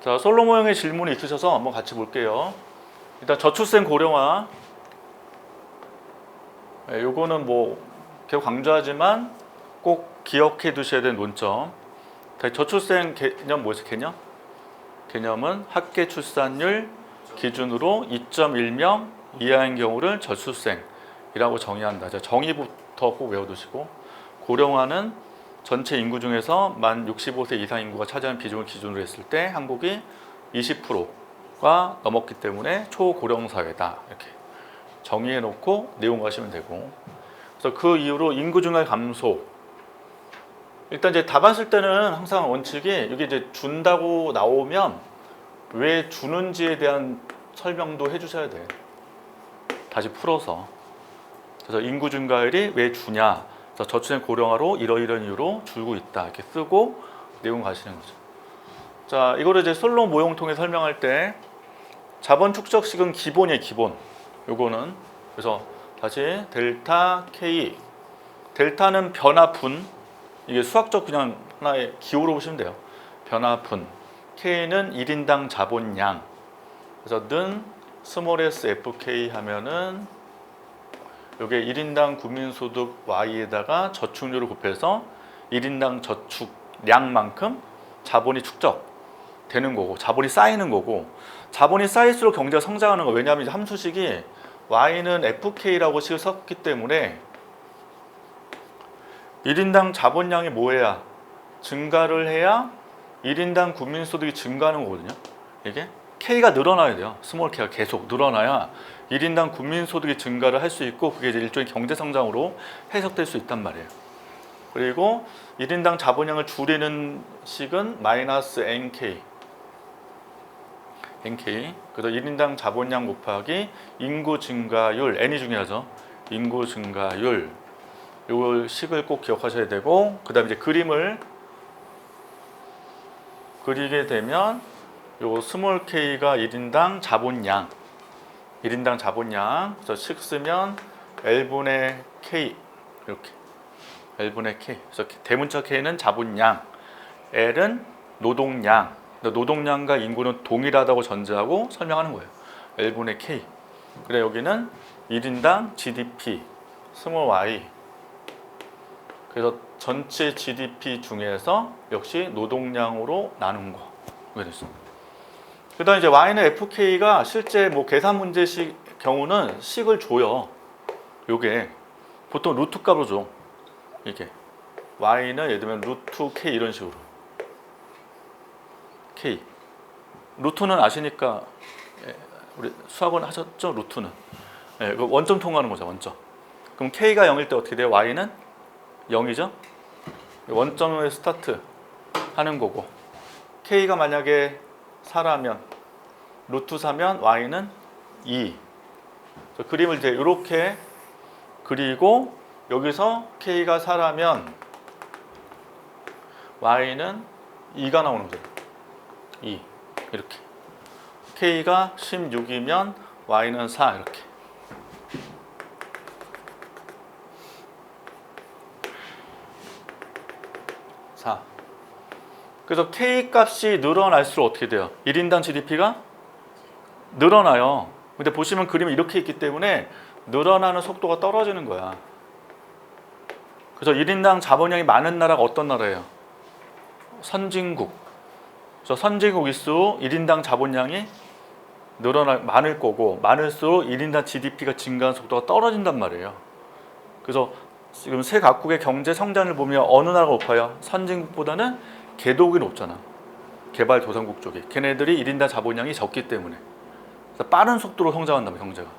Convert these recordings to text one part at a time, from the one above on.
자, 솔로 모형의 질문이 있으셔서 한번 같이 볼게요. 일단 저출생 고령화. 요거는 뭐 계속 강조하지만 꼭 기억해 두셔야 되는 논점. 저출생 개념 뭐지? 개념은 합계 출산율 기준으로 2.1명 이하인 경우를 저출생이라고 정의한다. 정의부터 꼭 외워두시고, 고령화는 전체 인구 중에서 만 65세 이상 인구가 차지하는 비중을 기준으로 했을 때 한국이 20%가 넘었기 때문에 초고령 사회다. 이렇게 정의해 놓고 내용 가시면 되고, 그래서 그 이후로 인구 증가 감소. 일단 이제 답안 쓸 때는 항상 원칙이 이게 이제 준다고 나오면 왜 주는지에 대한 설명도 해주셔야 돼. 다시 풀어서. 그래서 인구 증가율이 왜 주냐. 그래서 저출생 고령화로 이러이러한 이유로 줄고 있다. 이렇게 쓰고 내용 가시는 거죠. 자, 이거를 이제 솔로 모형 통해 설명할 때 자본 축적식은 기본이에요. 기본. 요거는 그래서 다시 델타 K. 델타는 변화분. 이게 수학적 그냥 하나의 기호로 보시면 돼요. 변화분. K는 1인당 자본량. 그래서 는 스몰 s fk 하면은 요게 1인당 국민소득 Y에다가 저축률을 곱해서 1인당 저축량만큼 자본이 축적되는 거고, 자본이 쌓이는 거고, 자본이 쌓일수록 경제가 성장하는 거. 왜냐하면 이제 함수식이 Y는 fk라고 식을 썼기 때문에 1인당 자본량이 뭐해야? 증가를 해야 1인당 국민소득이 증가하는 거거든요. 이게 K가 늘어나야 돼요. 스몰 K가 계속 늘어나야 1인당 국민소득이 증가를 할 수 있고, 그게 이제 일종의 경제성장으로 해석될 수 있단 말이에요. 그리고 1인당 자본량을 줄이는 식은 마이너스 NK. 그래서 1인당 자본량 곱하기 인구 증가율, N이 중요하죠. 인구 증가율. 요 식을 꼭 기억하셔야 되고, 그 다음에 이제 그림을 그리게 되면 요 스몰 k가 1인당 자본량, 그래서 식 쓰면 L분의 K, 이렇게 L분의 K. 그래서 대문자 K는 자본량, L은 노동량. 노동량과 인구는 동일하다고 전제하고 설명하는 거예요. L분의 K. 그래, 여기는 1인당 GDP, 스몰 y. 그래서 전체 GDP 중에서 역시 노동량으로 나눈 거. 이게 됐어. 그다음 이제 Y는 FK가 실제 뭐 계산 문제식 경우는 식을 줘요. 요게 보통 루트 값으로 줘. 이게 Y는 예를 들면 루트 K 이런 식으로. K. 루트는 아시니까 우리 수학은 하셨죠? 루트는. 예, 그 원점 통하는 거죠, 원점. 그럼 K가 0일 때 어떻게 돼요? Y는 0이죠? 원점을 스타트 하는 거고, K가 만약에 4라면 루트 4면 Y는 2. 그림을 이제 이렇게 그리고 여기서 K가 4라면 Y는 2가 나오는 거죠. 2. 이렇게. K가 16이면 Y는 4. 이렇게. 그래서 K 값이 늘어날수록 어떻게 돼요? 1인당 GDP가 늘어나요. 근데 보시면 그림이 이렇게 있기 때문에 늘어나는 속도가 떨어지는 거야. 그래서 1인당 자본량이 많은 나라가 어떤 나라예요? 선진국. 그래서 선진국일수록 1인당 자본량이 많을 거고, 많을수록 1인당 GDP가 증가하는 속도가 떨어진단 말이에요. 그래서 지금 세 각국의 경제 성장을 보면 어느 나라가 높아요? 선진국보다는 개독이 높잖아. 개발도상국 쪽이. 걔네들이 1인당 자본량이 적기 때문에. 그래서 빠른 속도로 성장한다면 경제가.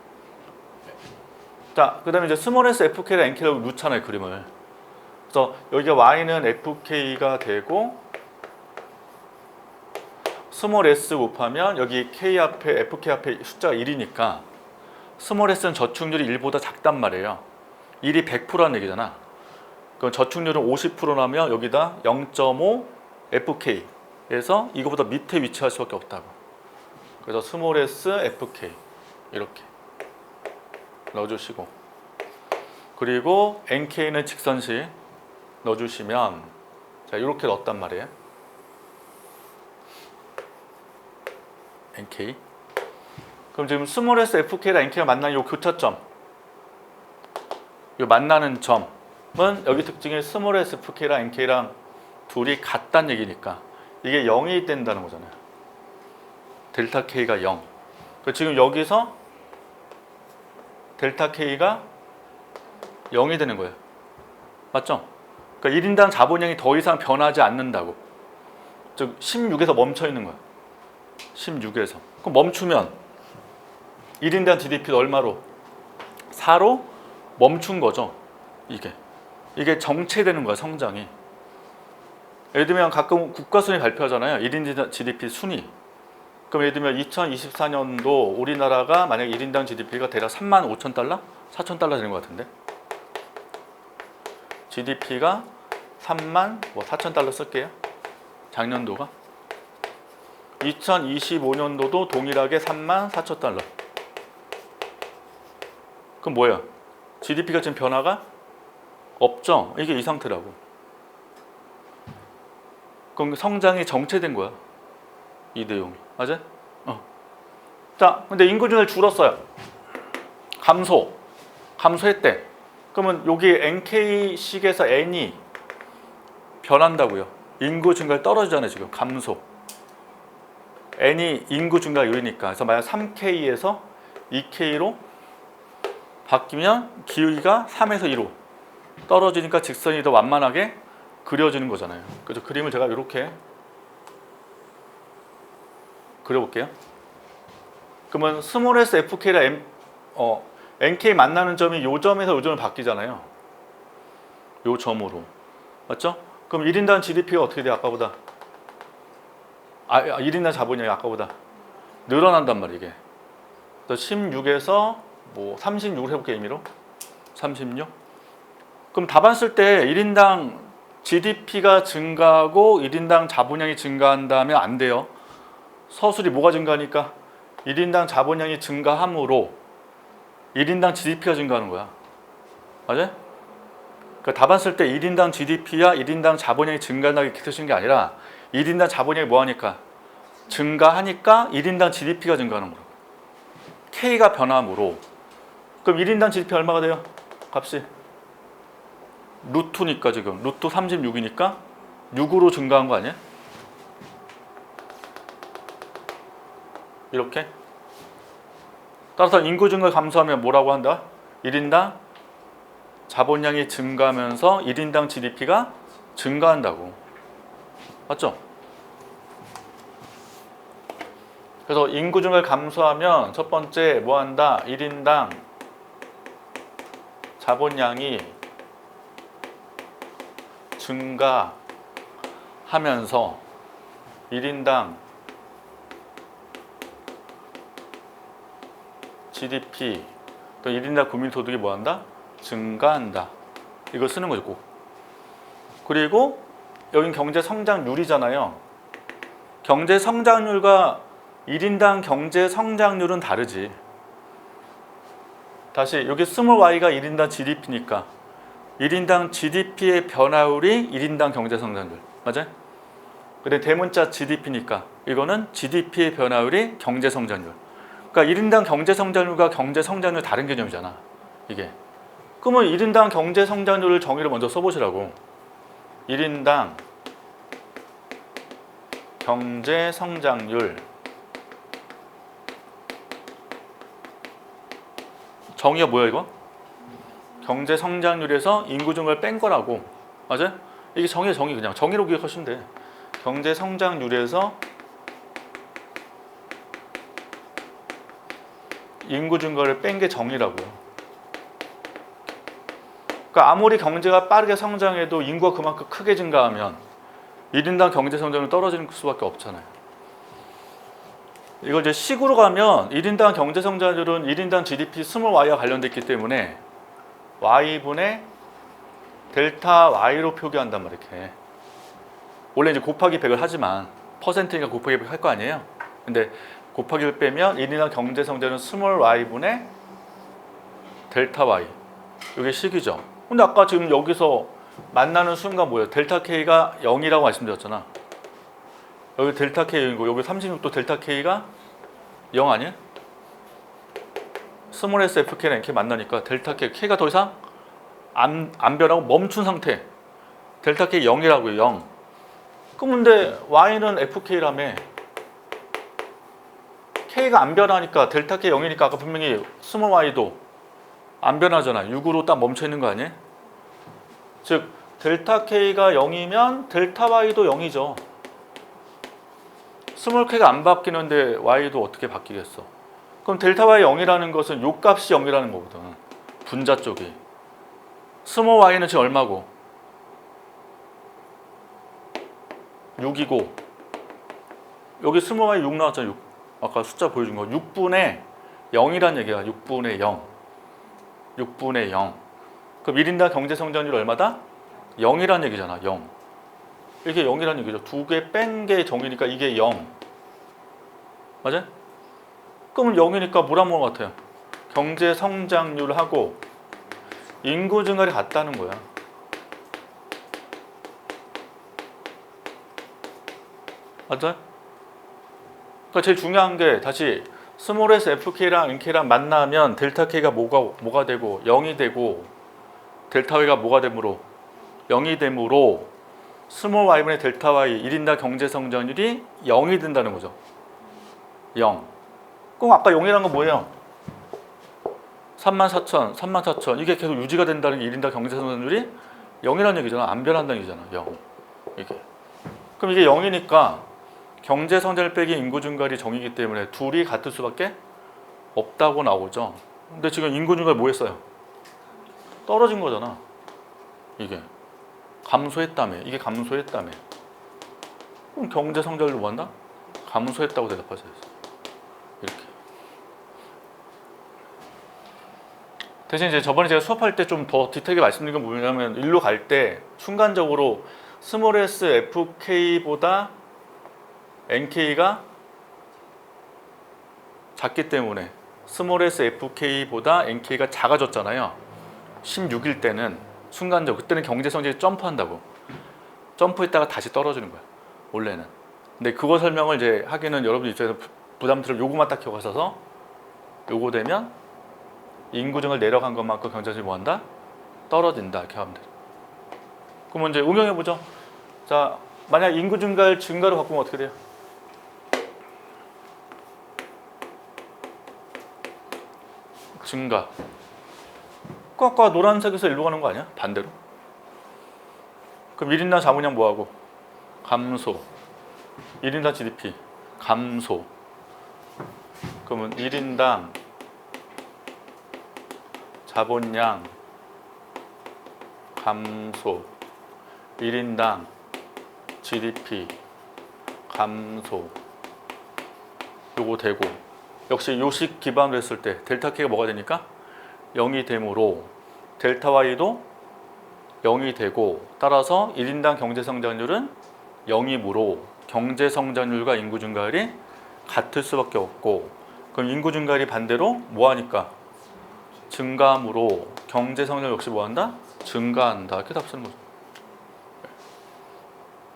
자, 그 다음에 이제 스몰 s fk랑 nk라고 놓잖아요, 그림을. 그래서 여기가 y는 fk가 되고, 스몰 s 곱하면 여기 k 앞에 fk 앞에 숫자가 1이니까 스몰 s는 저축률이 1보다 작단 말이에요. 1이 100%라는 얘기잖아. 그럼 저축률은 50%라면 여기다 0.5 fk에서 이거보다 밑에 위치할 수밖에 없다고. 그래서 스몰 s fk 이렇게 넣어주시고, 그리고 nk는 직선식 넣어주시면, 자, 이렇게 넣었단 말이에요. NK. 그럼 지금 스몰 s FK랑 NK가 만나는 이 교차점, 이 만나는 점은 여기 특징이 스몰 s FK랑 NK랑 둘이 같다는 얘기니까 이게 0이 된다는 거잖아요. 델타 K가 0. 지금 여기서 델타 K가 0이 되는 거예요. 맞죠? 그러니까 1인당 자본량이 더 이상 변하지 않는다고. 즉 16에서 멈춰 있는 거야. 16에서. 그럼 멈추면 1인당 GDP는 얼마로? 4로 멈춘 거죠. 이게 정체되는 거야, 성장이. 예를 들면 가끔 국가순위 발표하잖아요. 1인 GDP 순위. 그럼 예를 들면 2024년도 우리나라가 만약 1인당 GDP가 대략 35,000달러? 4,000달러 되는 것 같은데. GDP가 34,000달러 쓸게요. 작년도가. 2025년도도 동일하게 34,000달러. 그럼 뭐야? GDP가 지금 변화가 없죠? 이게 이 상태라고. 그럼 성장이 정체된 거야. 이 내용이. 맞아? 자, 근데 인구 증가율 줄었어요. 감소했대. 그러면 여기 NK식에서 N이 변한다고요. 인구 증가율 떨어지잖아요, 지금. 감소. N이 인구 증가율이니까. 그래서 만약 3K에서 2K로 바뀌면 기울기가 3에서 2로 떨어지니까 직선이 더 완만하게 그려지는 거잖아요. 그래서 그림을 제가 이렇게 그려볼게요. 그러면 스몰 s FK랑 NK 만나는 점이 이 점에서 이 점으로 바뀌잖아요. 이 점으로. 맞죠? 그럼 1인당 GDP가 어떻게 돼요? 아까보다. 1인당 자본량이 아까보다 늘어난단 말이에요. 이게. 16에서 36을 해볼게요. 임의로. 36. 그럼 답안 쓸 때 1인당 GDP가 증가하고 1인당 자본량이 증가한다면 안 돼요. 서술이 뭐가 증가하니까 1인당 자본량이 증가함으로 1인당 GDP가 증가하는 거야. 맞아요? 그러니까 답안 쓸 때 1인당 GDP야 1인당 자본량이 증가한다 이렇게 쓰시는 게 아니라 1인당 자본량이 뭐하니까? 증가하니까 1인당 GDP가 증가하는 거라고. K가 변함으로. 그럼 1인당 GDP 얼마가 돼요? 값이 루트니까 지금 루트 36이니까 6으로 증가한 거 아니야? 이렇게. 따라서 인구 증가 감소하면 뭐라고 한다? 1인당 자본량이 증가하면서 1인당 GDP가 증가한다고. 맞죠? 그래서 인구 증가를 감소하면 첫 번째 뭐 한다? 1인당 자본량이 증가하면서 1인당 GDP 또 1인당 국민소득이 뭐한다? 증가한다. 이거 쓰는 거죠, 꼭. 그리고 여긴 경제 성장률이잖아요. 경제 성장률과 1인당 경제 성장률은 다르지. 다시 여기 스몰 y가 1인당 GDP니까 1인당 GDP의 변화율이 1인당 경제 성장률. 맞아요? 근데 대문자 GDP니까 이거는 GDP의 변화율이 경제 성장률. 그러니까 1인당 경제 성장률과 경제 성장률 다른 개념이잖아. 이게. 그러면 1인당 경제 성장률을 정의를 먼저 써보시라고. 1인당 경제 성장률 정의가 뭐야 이거? 경제 성장률에서 인구 증가를 뺀 거라고. 맞아요? 이게 정의 그냥 정의로 기억하시면 돼. 경제 성장률에서 인구 증가를 뺀 게 정의라고. 그러니까 아무리 경제가 빠르게 성장해도 인구가 그만큼 크게 증가하면 1인당 경제 성장률이 떨어지는 수밖에 없잖아요. 이걸 이제 식으로 가면 1인당 경제 성장률은 1인당 GDP 스몰 y와 관련돼 있기 때문에 y분의 델타 y로 표기한단 말이에요. 이렇게. 원래 이제 곱하기 100을 하지만 퍼센트니까 곱하기 100 할 거 아니에요. 근데 곱하기 1 빼면 1인당 경제 성장률은 스몰 y분의 델타 y. 이게 식이죠. 근데 아까 지금 여기서 만나는 순간 뭐예요? 델타 K가 0이라고 말씀드렸잖아. 여기 델타 K 0이고 여기 36도 델타 K가 0 아니에요? 스몰 s fk랑 nk 만나니까 델타 k, k가 더 이상 안 변하고 멈춘 상태. 델타 k 0이라고요. 0. 그럼 근데 y는 fk라며. k가 안 변하니까 델타 k 0이니까 아까 분명히 스몰 y도 안 변하잖아. 6으로 딱 멈춰 있는 거 아니에요? 즉 델타 k가 0이면 델타 y도 0이죠. 스몰 k가 안 바뀌는데 y도 어떻게 바뀌겠어? 그럼 델타 y 0이라는 것은 요 값이 0이라는 거거든. 분자 쪽이. 스몰 y는 지금 얼마고? 6이고 여기 스몰 y 6 나왔잖아. 6. 아까 숫자 보여준 거 6분의 0이란 얘기야. 6분의 0. 6분의 0. 그럼 1인당 경제 성장률 얼마다? 0이란 얘기잖아. 0. 이게 0이란 얘기죠. 두 개 뺀 게 정이니까 이게 0. 맞아? 그러면 0이니까 뭐랑 뭐 같아요? 경제 성장률하고 인구 증가율이 같다는 거야. 맞아? 그러니까 제일 중요한 게 다시 스몰 s fk랑 nk랑 만나면 델타 k가 뭐가 되고 0이 되고 델타 y가 뭐가 되므로 0이 되므로 스몰 y분의 델타 y 1인당 경제 성장률이 0이 된다는 거죠. 0. 그럼 아까 0이라는 건 뭐예요? 34,000, 34,000 이게 계속 유지가 된다는 게 1인당 경제 성장률이 0이라는 얘기잖아. 안 변한다는 얘기잖아. 0. 이게. 그럼 이게 0이니까 경제 성장률 빼기 인구 증가율이 0이기 때문에 둘이 같을 수밖에 없다고 나오죠. 근데 지금 인구 증가율 뭐 했어요? 떨어진 거잖아. 이게. 감소했다며. 이게 감소했다며. 그럼 경제 성장률 뭐 한다? 감소했다고 대답하셔야지. 이렇게. 대신 이제 저번에 제가 수업할 때 좀 더 디테일하게 말씀드린 건 뭐냐면 일로 갈 때 순간적으로 스몰 s fk보다 nk가 작기 때문에 스몰 s fk보다 nk가 작아졌잖아요. 16일 때는 순간적으로 그때는 경제성장이 점프한다고. 점프했다가 다시 떨어지는 거야. 원래는. 근데 그거 설명을 이제 하기는 여러분 입장에서 부담스러워. 요거만 딱 기억하셔서 요거 되면 인구 증을 내려간 것만큼 경제성이 뭐한다? 떨어진다. 이렇게 하면 돼요. 그러면 이제 응용해 보죠. 자, 만약 인구 증가를 증가로 바꾸면 어떻게 돼요? 증가. 아까 노란색에서 일로 가는 거 아니야? 반대로. 그럼 1인당 자본량 뭐하고? 감소. 1인당 GDP 감소. 그러면 1인당 자본량 감소. 1인당 GDP 감소. 요거 되고 역시 요식 기반으로 했을 때 델타 K가 뭐가 되니까 0이 되므로 델타 Y도 0이 되고 따라서 1인당 경제성장률은 0이므로 경제성장률과 인구 증가율이 같을 수밖에 없고 그럼 인구 증가율이 반대로 뭐하니까? 증가함으로 경제성장률 역시 뭐한다? 증가한다. 이렇게 답 쓰는 거죠.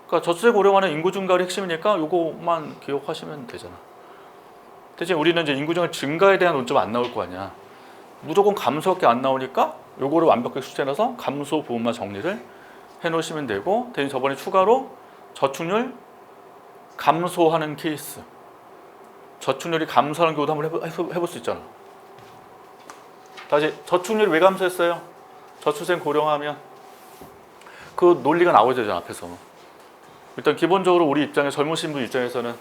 그러니까 저출생 고령화는 인구 증가율이 핵심이니까 요거만 기억하시면 되잖아. 대신 우리는 이제 인구 증가에 대한 논점 안 나올 거 아니야. 무조건 감소밖에 안 나오니까 요거를 완벽하게 수치해놔서 감소 부분만 정리를 해놓으시면 되고 대신 저번에 추가로 저축률 감소하는 케이스 저축률이 감소하는 경우도 한번 해볼 수 있잖아. 다시 저축률이 왜 감소했어요? 저출생 고령화하면 그 논리가 나와야 되잖아. 앞에서 일단 기본적으로 우리 입장에 젊으신 분 입장에서는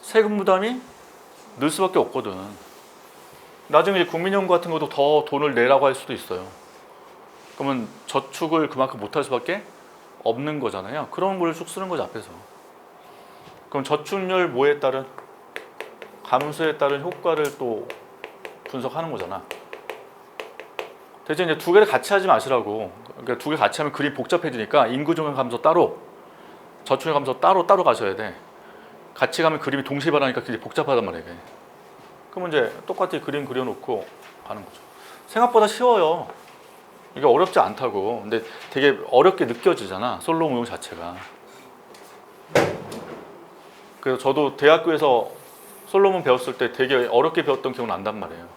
세금 부담이 늘 수밖에 없거든. 나중에 이제 국민연금 같은 것도 더 돈을 내라고 할 수도 있어요. 그러면 저축을 그만큼 못할 수밖에 없는 거잖아요. 그런 걸 쭉 쓰는 거죠. 앞에서. 그럼 저축률 뭐에 따른 감소에 따른 효과를 또 분석하는 거잖아. 대신 이제 두 개를 같이 하지 마시라고. 그러니까 두 개 같이 하면 그림 복잡해지니까 인구 증가 감소 따로, 저축률 감소 따로 가셔야 돼. 같이 가면 그림이 동시에 변하니까 굉장히 복잡하단 말이에요. 그러면 이제 똑같이 그림 그려놓고 가는 거죠. 생각보다 쉬워요. 이게 어렵지 않다고. 근데 되게 어렵게 느껴지잖아. 솔로 무용 자체가. 그래서 저도 대학교에서 솔로몬 배웠을 때 되게 어렵게 배웠던 기억 난단 말이에요.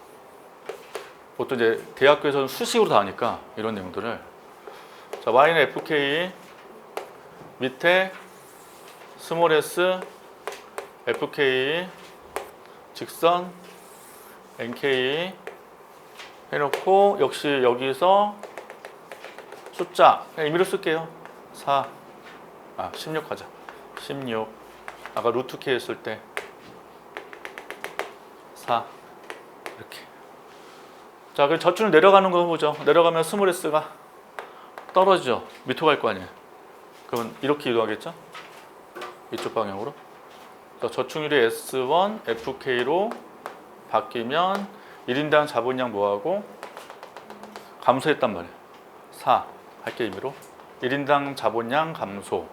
보통 이제 대학교에서는 수식으로 다 하니까 이런 내용들을. 자, y는 fk 밑에 스몰 s fk 직선 nk 해놓고 역시 여기서 숫자 그냥 임의로 쓸게요. 16 하자. 16 아까 루트 k 했을 때 4 이렇게. 자, 그럼 저축을 내려가는 거 보죠. 내려가면 스몰 s가 떨어지죠. 밑으로 갈 거 아니에요. 그러면 이렇게 이동하겠죠? 이쪽 방향으로. 자, 저축률이 S1 FK로 바뀌면 1인당 자본량 뭐하고 감소했단 말이에요. 4 할게 의미로 1인당 자본량 감소.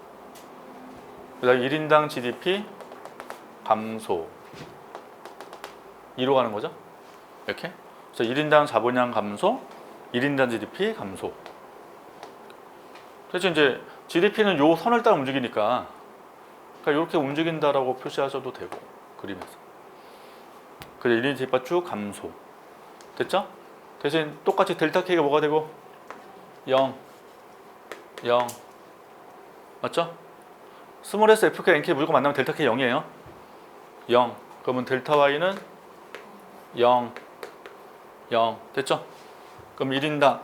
그 다음에 1인당 GDP 감소. 2로 가는 거죠. 이렇게. 그래서 1인당 자본량 감소, 1인당 GDP 감소. 그래서 이제 GDP는 요 선을 따라 움직이니까 그러니까 이렇게 움직인다라고 표시하셔도 되고 그림에서. 그래서 1인 GDP가 쭉 감소. 됐죠? 대신 똑같이 델타 K가 뭐가 되고 0, 0 맞죠? 스몰 s FK, NK 무조건 만나면 델타 K 0이에요. 0. 그러면 델타 Y는 0, 0 됐죠? 그럼 1인당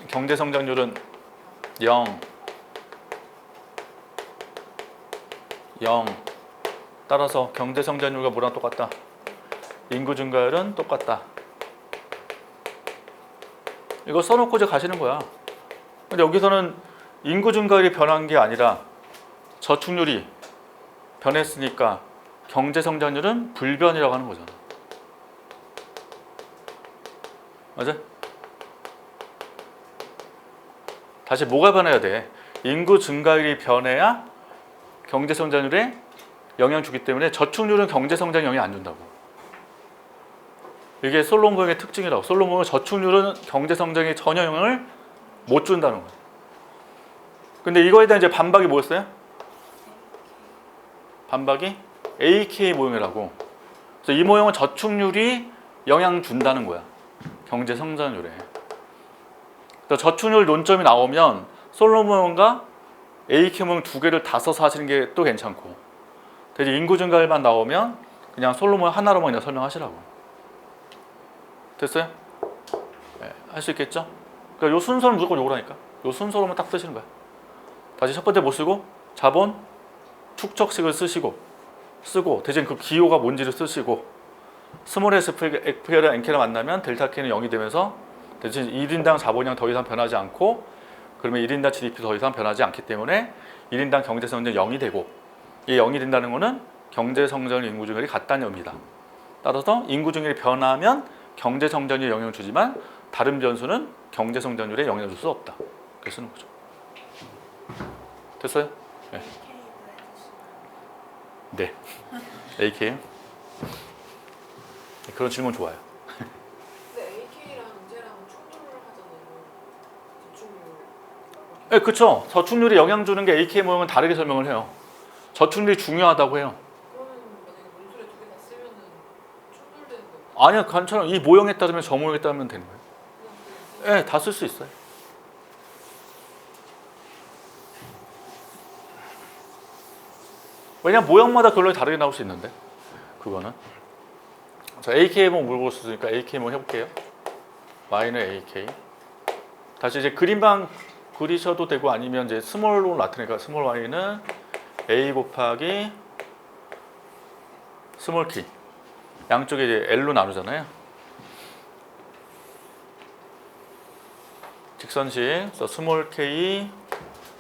경제 성장률은 0, 0 따라서 경제 성장률과 뭐랑 똑같다? 인구 증가율은 똑같다. 이거 써놓고 이제 가시는 거야. 근데 여기서는 인구 증가율이 변한 게 아니라 저축률이 변했으니까 경제 성장률은 불변이라고 하는 거잖아. 맞아? 다시 뭐가 변해야 돼? 인구 증가율이 변해야 경제 성장률에 영향 주기 때문에 저축률은 경제 성장에 영향 안 준다고. 이게 솔로몬의 특징이라고. 솔로몬은 저축률은 경제 성장에 전혀 영향을 못 준다는 거예요. 근데 이거에 대한 이제 반박이 뭐였어요? 반박이 AK 모형이라고. 그래서 이 모형은 저축률이 영향 준다는 거야. 경제 성장률에. 저축률 논점이 나오면 솔로몬과 AK 모형 두 개를 다 써서 하시는 게 또 괜찮고, 대신 인구 증가율만 나오면 그냥 솔로몬 하나로만 그냥 설명하시라고. 됐어요? 네, 할 수 있겠죠? 그러니까 요 순서는 무조건 요거라니까. 요 순서로만 딱 쓰시는 거야. 다시 첫 번째 뭐 쓰고? 자본 축적식을 쓰고 대신 그 기호가 뭔지를 쓰시고, 스몰 s FK랑 NK를 만나면 델타 K는 0이 되면서 대신 1인당 자본량 더 이상 변하지 않고, 그러면 1인당 GDP 더 이상 변하지 않기 때문에 1인당 경제성장이 0이 되고, 이 0이 된다는 것은 경제성장 인구증가율이 같다는 의미다. 따라서 인구증가율이 변하면 경제성장률에 영향을 주지만 다른 변수는 경제성장률에 영향을 줄 수 없다. 그렇게 쓰는 거죠. 됐어요? 네. 네. AK. 그런 질문 좋아요. 근데 AK랑 은재랑 충돌을 하잖아요. 저축률. 네, 그렇죠. 저축률이 영향 주는 게 AK 모형은 다르게 설명을 해요. 저축률이 중요하다고 해요. 그러면 만약에 문술에 두 개 다 쓰면은 충돌되는 거. 아니요, 괜찮아. 이 모형에 따르면 저 모형에 따르면 되는 거예요. 네, 다 쓸 수 있어요. 왜냐면 모형마다 결론이 다르게 나올 수 있는데, 그거는. 자, AK모 물어보셨으니까 AK모 해볼게요. Y는 AK. 다시 이제 그림방 그리셔도 되고, 아니면 이제 스몰로 나타내니까 스몰 Y는 A 곱하기 스몰 K. 양쪽에 이제 L로 나누잖아요. 직선식. 그래서 스몰 K,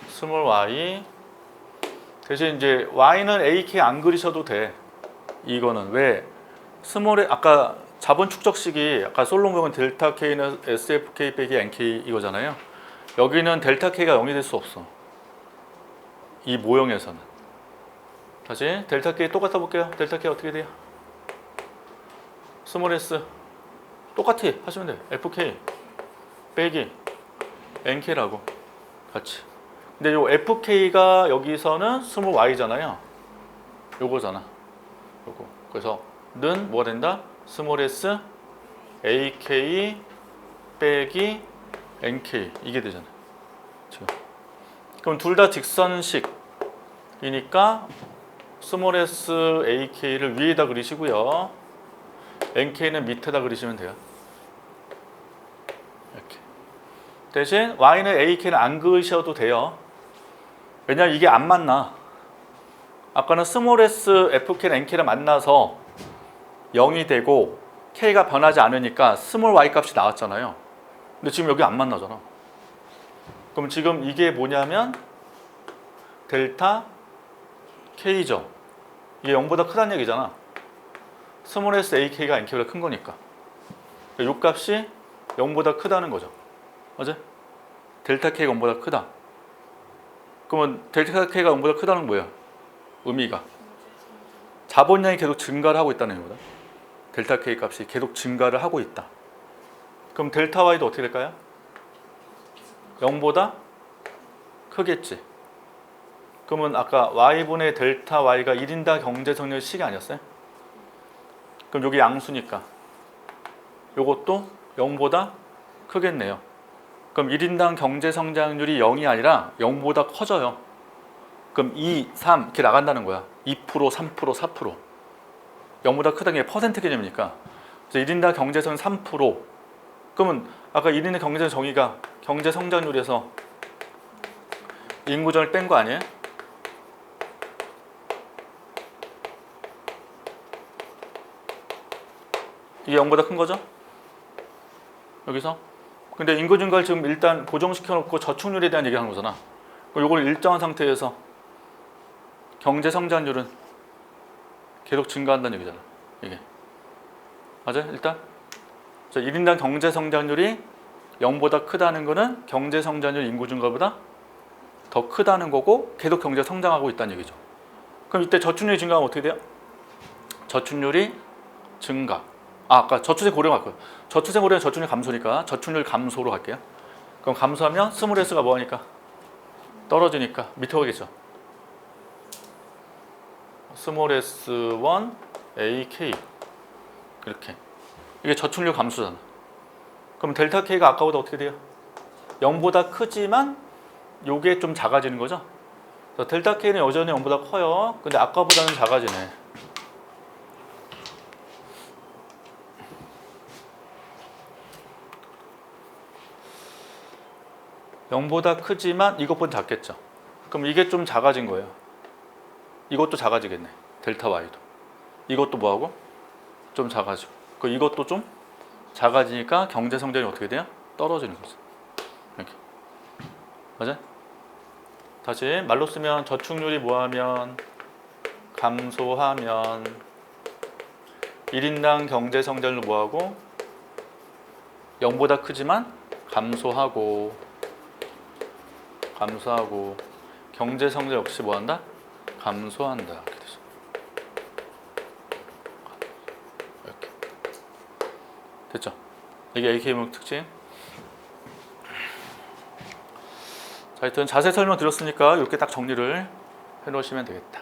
스몰 Y. 대신 이제 Y는 AK 안 그리셔도 돼. 이거는 왜? 스몰에 아까 자본 축적식이 아까 솔로몬은 델타 K는 SFK 빼기 NK 이거잖아요. 여기는 델타 K가 0이 될 수 없어. 이 모형에서는. 다시 델타 K 똑같아 볼게요. 델타 K 어떻게 돼요? 스몰 S 똑같이 하시면 돼요. FK 빼기 NK라고 같이. 근데 요 FK가 여기서는 스몰 Y잖아요. 요거잖아. 요거. 그래서 는 뭐가 된다? 스몰 s ak 빼기 nk 이게 되잖아. 지금. 그럼 둘 다 직선식이니까 스몰 s ak를 위에다 그리시고요. nk는 밑에다 그리시면 돼요. 이렇게. 대신 y는 ak는 안 그으셔도 돼요. 왜냐면 이게 안 만나. 아까는 스몰 s fk랑 nk랑 만나서 0이 되고 k가 변하지 않으니까 스몰 y 값이 나왔잖아요. 근데 지금 여기 안 만나잖아. 그럼 지금 이게 뭐냐면 델타 k죠. 이게 0보다 크다는 얘기잖아. 스몰 s ak가 nk보다 큰 거니까. 이 값이 0보다 크다는 거죠. 맞아? 델타 k가 0보다 크다. 그러면 델타 k가 0보다 크다는 뭐야? 의미가 자본량이 계속 증가를 하고 있다는 얘기보다 델타 k 값이 계속 증가를 하고 있다. 그럼 델타 y도 어떻게 될까요? 0보다 크겠지. 그러면 아까 y분의 델타 y가 1인당 경제성장 식이 아니었어요? 그럼 여기 양수니까 요것도 0보다 크겠네요. 그럼 1인당 경제성장률이 0이 아니라 0보다 커져요. 그럼 2, 3 이렇게 나간다는 거야. 2%, 3%, 4%. 0보다 크다는 게 퍼센트 개념이니까. 그래서 1인당 경제성 3%. 그러면 아까 1인당 경제성 정의가 경제성장률에서 인구정을 뺀 거 아니에요? 이게 0보다 큰 거죠? 여기서? 근데 인구 증가를 지금 일단 고정시켜 놓고 저축률에 대한 얘기하는 거잖아. 그럼 이걸 일정한 상태에서 경제 성장률은 계속 증가한다는 얘기잖아. 이게. 맞아요? 일단 1인당 경제 성장률이 0보다 크다는 거는 경제 성장률 인구 증가보다 더 크다는 거고 계속 경제 성장하고 있다는 얘기죠. 그럼 이때 저축률이 증가하면 어떻게 돼요? 저축률이 증가. 아까 저축세 고려할 거예요. 저축세 고려는 저축률 감소니까 저축률 감소로 갈게요. 그럼 감소하면 스몰 s가 뭐하니까? 떨어지니까 밑에 오겠죠. 스몰 s1 ak 이렇게. 이게 저축률 감소잖아. 그럼 델타 k가 아까보다 어떻게 돼요? 0보다 크지만 요게 좀 작아지는 거죠. 그래서 델타 k는 여전히 0보다 커요. 근데 아까보다는 작아지네. (0보다) 크지만 이것보다 작겠죠. 그럼 이게 좀 작아진 거예요. 이것도 작아지겠네. 델타 y도. 이것도 뭐하고? 좀 작아지고. 그 이것도 좀 작아지니까 경제 성장이 어떻게 돼요? 떨어지는 거죠. 이렇게. 맞아? 다시 말로 쓰면 저축률이 뭐하면 감소하면 1인당 경제 성장률 뭐하고? 0보다 크지만 감소하고 경제 성장 역시 뭐한다? 감소한다. 이렇게 되죠. 이렇게. 됐죠? 이게 AKM의 특징. 자, 하여튼 자세 설명 드렸으니까 이렇게 딱 정리를 해 놓으시면 되겠다.